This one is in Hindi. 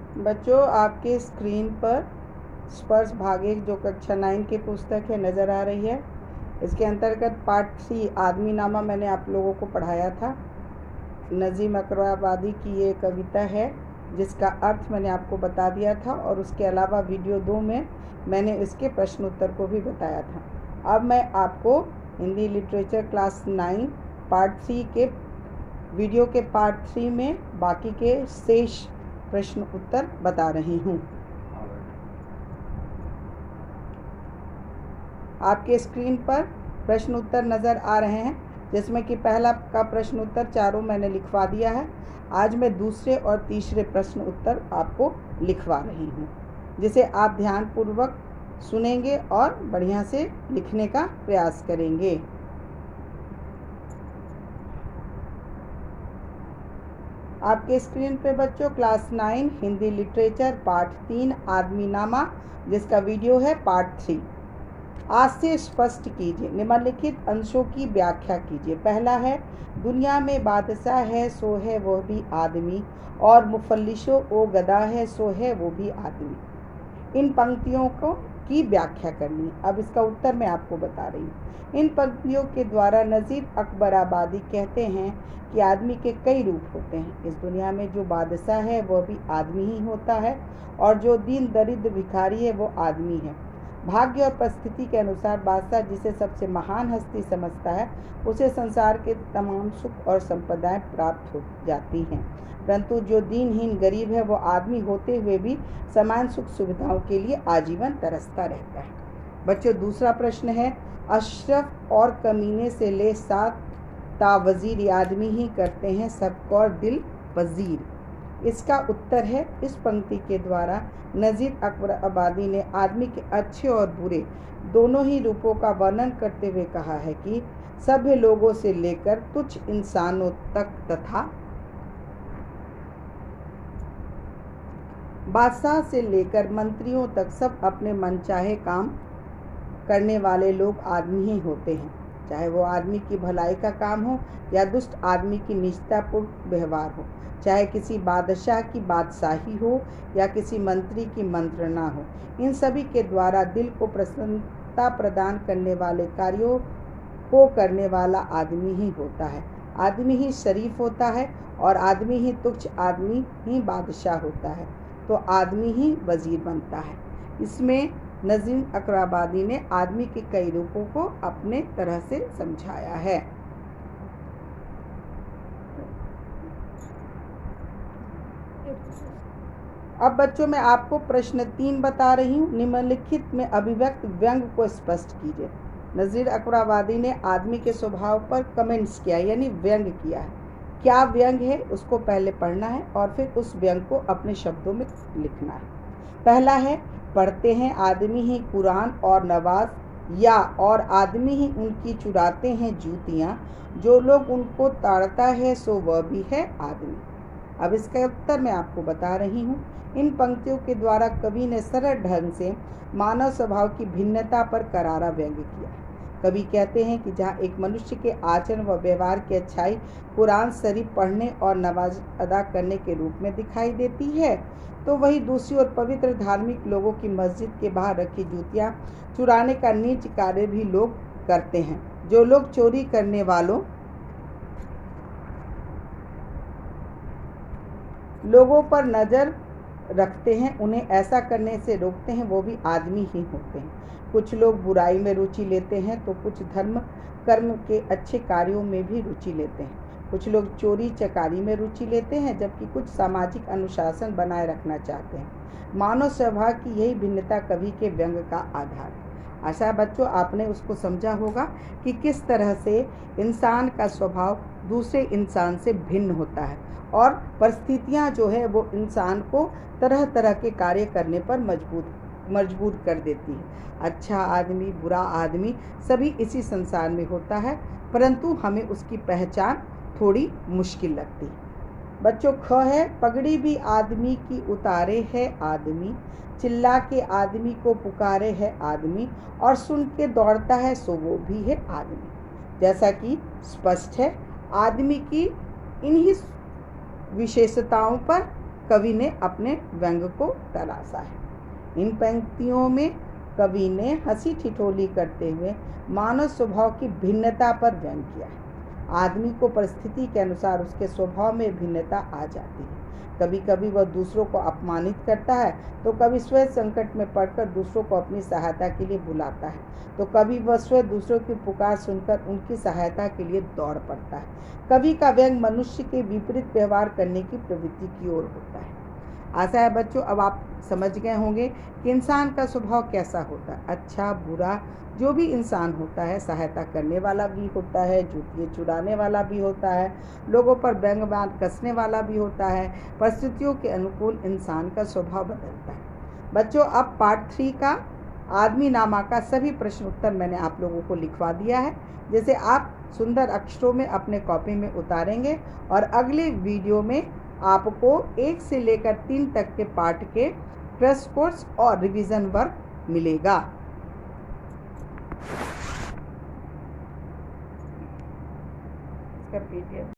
बच्चों, आपके स्क्रीन पर स्पर्श भाग 1 जो कक्षा 9 की पुस्तक है नज़र आ रही है। इसके अंतर्गत पार्ट 3 आदमी नामा मैंने आप लोगों को पढ़ाया था। नज़ीम अकबराबादी की ये कविता है जिसका अर्थ मैंने आपको बता दिया था, और उसके अलावा वीडियो 2 में मैंने इसके प्रश्न उत्तर को भी बताया था। अब मैं आपको हिंदी लिटरेचर क्लास 9 पार्ट 3 के वीडियो के पार्ट 3 में बाकी के शेष प्रश्न उत्तर बता रही हूँ। आपके स्क्रीन पर प्रश्न उत्तर नज़र आ रहे हैं, जिसमें कि पहला का प्रश्न उत्तर चारों मैंने लिखवा दिया है। आज मैं दूसरे और तीसरे प्रश्न उत्तर आपको लिखवा रही हूँ, जिसे आप ध्यानपूर्वक सुनेंगे और बढ़िया से लिखने का प्रयास करेंगे। आपके स्क्रीन पे बच्चों क्लास 9 हिंदी लिटरेचर पार्ट 3 आदमी नामा, जिसका वीडियो है पार्ट 3। आज से स्पष्ट कीजिए, निम्नलिखित अंशों की व्याख्या कीजिए। पहला है, दुनिया में बादशाह है सो है वह भी आदमी, और मुफल्लिशो ओ गदा है सो है वो भी आदमी। इन पंक्तियों को की व्याख्या करनी। अब इसका उत्तर मैं आपको बता रही हूँ। इन पंक्तियों के द्वारा नज़ीर अकबराबादी कहते हैं कि आदमी के कई रूप होते हैं। इस दुनिया में जो बादशाह है वह भी आदमी ही होता है, और जो दीन दरिद्र भिखारी है वो आदमी है। भाग्य और परिस्थिति के अनुसार बादशाह जिसे सबसे महान हस्ती समझता है, उसे संसार के तमाम सुख और संपदाएं प्राप्त हो जाती हैं, परंतु जो दीनहीन गरीब है वो आदमी होते हुए भी समान सुख सुविधाओं के लिए आजीवन तरसता रहता है। बच्चों, दूसरा प्रश्न है, अशरफ और कमीने से ले सात तावजीर आदमी ही करते हैं सबको दिल पजीर। इसका उत्तर है, इस पंक्ति के द्वारा नज़ीर अकबराबादी ने आदमी के अच्छे और बुरे दोनों ही रूपों का वर्णन करते हुए कहा है कि सभ्य लोगों से लेकर तुच्छ इंसानों तक तथा बादशाह से लेकर मंत्रियों तक सब अपने मनचाहे काम करने वाले लोग आदमी ही होते हैं, चाहे वो आदमी की भलाई का काम हो या दुष्ट आदमी की निष्ठापूर्ण व्यवहार हो, चाहे किसी बादशाह की बादशाही हो या किसी मंत्री की मंत्रणा हो। इन सभी के द्वारा दिल को प्रसन्नता प्रदान करने वाले कार्यों को करने वाला आदमी ही होता है। आदमी ही शरीफ होता है, और आदमी ही तुच्छ आदमी ही बादशाह होता है, तो आदमी ही वजीर बनता है। इसमें नज़ीम अकबराबादी ने आदमी के कई रूपों को अपने तरह से समझाया है। अब बच्चों, मैं आपको प्रश्न 3 बता रही हूँ। निम्नलिखित में अभिव्यक्त व्यंग को स्पष्ट कीजिए। नज़ीर अकबराबादी ने आदमी के स्वभाव पर कमेंट्स किया, यानी व्यंग किया है। क्या व्यंग है उसको पहले पढ़ना है और फिर उस व्यंग को अपने शब्दों में लिखना है। पहला है, पढ़ते हैं आदमी ही कुरान और नवाज, या और आदमी ही उनकी चुराते हैं जूतियाँ, जो लोग उनको ताड़ता है सो वह भी है आदमी। अब इसका उत्तर मैं आपको बता रही हूँ। इन पंक्तियों के द्वारा कवि ने सरल ढंग से मानव स्वभाव की भिन्नता पर करारा व्यंग किया है। कवि कहते हैं कि जहाँ एक मनुष्य के आचरण व व्यवहार की अच्छाई कुरान शरीफ पढ़ने और नमाज अदा करने के रूप में दिखाई देती है, तो वही दूसरी ओर पवित्र धार्मिक लोगों की मस्जिद के बाहर रखी जूतियाँ चुराने का नीच कार्य भी लोग करते हैं। जो लोग चोरी करने वालों लोगों पर नज़र रखते हैं, उन्हें ऐसा करने से रोकते हैं, वो भी आदमी ही होते हैं। कुछ लोग बुराई में रुचि लेते हैं तो कुछ धर्म कर्म के अच्छे कार्यों में भी रुचि लेते हैं। कुछ लोग चोरी चकारी में रुचि लेते हैं, जबकि कुछ सामाजिक अनुशासन बनाए रखना चाहते हैं। मानव स्वभाव की यही भिन्नता कवि के व्यंग का आधार है। आशा है बच्चों आपने उसको समझा होगा कि किस तरह से इंसान का स्वभाव दूसरे इंसान से भिन्न होता है, और परिस्थितियाँ जो है वो इंसान को तरह तरह के कार्य करने पर मजबूर कर देती है। अच्छा आदमी, बुरा आदमी सभी इसी संसार में होता है, परंतु हमें उसकी पहचान थोड़ी मुश्किल लगती है। बच्चों, ख है, पगड़ी भी आदमी की उतारे है आदमी, चिल्ला के आदमी को पुकारे है आदमी, और सुन के दौड़ता है सो वो भी है आदमी। जैसा कि स्पष्ट है, आदमी की इन्हीं विशेषताओं पर कवि ने अपने व्यंग को तराशा है। इन पंक्तियों में कवि ने हंसी ठिठोली करते हुए मानव स्वभाव की भिन्नता पर व्यंग किया है। आदमी को परिस्थिति के अनुसार उसके स्वभाव में भिन्नता आ जाती है। कभी कभी वह दूसरों को अपमानित करता है, तो कभी स्वयं संकट में पड़कर दूसरों को अपनी सहायता के लिए बुलाता है, तो कभी वह स्वयं दूसरों की पुकार सुनकर उनकी सहायता के लिए दौड़ पड़ता है। कवि का व्यंग मनुष्य के विपरीत व्यवहार करने की प्रवृत्ति की ओर होता है। आशा है बच्चों अब आप समझ गए होंगे कि इंसान का स्वभाव कैसा होता है। अच्छा बुरा जो भी इंसान होता है, सहायता करने वाला भी होता है, जूतियाँ चुराने वाला भी होता है, लोगों पर व्यंग बाण कसने वाला भी होता है। परिस्थितियों के अनुकूल इंसान का स्वभाव बदलता है। बच्चों अब पार्ट 3 का आदमी नामा का सभी प्रश्न उत्तर मैंने आप लोगों को लिखवा दिया है, जैसे आप सुंदर अक्षरों में अपने कॉपी में उतारेंगे और अगले वीडियो में आपको 1 से लेकर 3 तक के पार्ट के क्रैश कोर्स और रिवीजन वर्क मिलेगा। इसका PDF